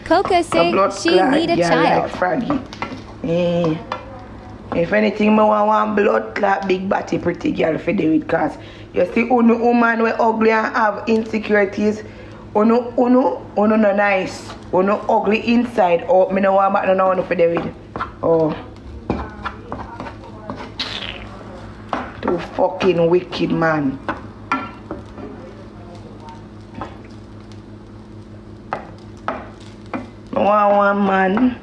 Coco said she need a child. Like Froggy. If anything, I want one blood clot, big body, pretty girl for do it. Cause you see, uno woman we ugly and have insecurities. Uno no nice. Uno ugly inside. Oh, me no want back no one for do it. Oh. Too fucking wicked, man. I want one man.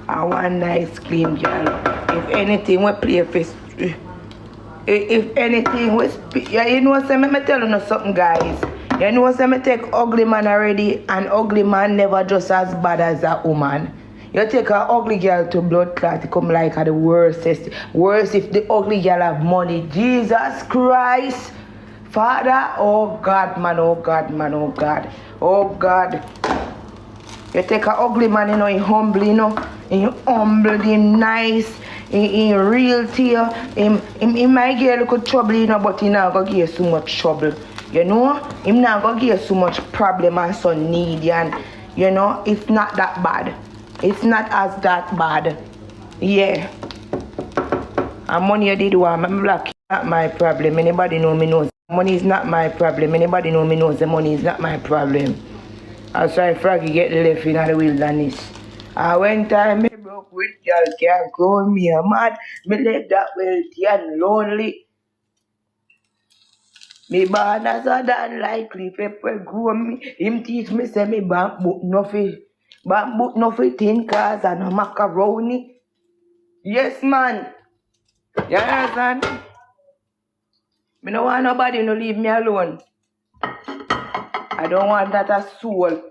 I want nice, clean girl. If anything, we play face. If anything, we speak. Yeah, you know, say me tell you something, guys. You know, say me take ugly man already, and ugly man never just as bad as a woman. You take an ugly girl to blood clot, it come like the worstest. Worse if the ugly girl have money. Jesus Christ. Father, oh God, man, oh God, man, oh God. Oh God. You take an ugly man, you know, he humble, you know. He humble, he nice, he real to you. He might get a little trouble, you know, but he not gonna give you so much trouble. You know? He not gonna give you so much problem and so needy, and you know, it's not that bad. It's not as that bad. Yeah. And money you did want, I'm black. Not my problem. Anybody know me knows. Money is not my problem. Anybody know me knows the money is not my problem. I saw Froggy get left in the wilderness. When time me broke with y'all can't call me a mad. Me left that wealthy and lonely. Me born as a dan likely pepper grow me. Him teach me say me bamboo nothing. Bamboo nothing tin cars and a macaroni. Yes man. You understand? Me no want nobody to leave me alone. I don't want that a soul.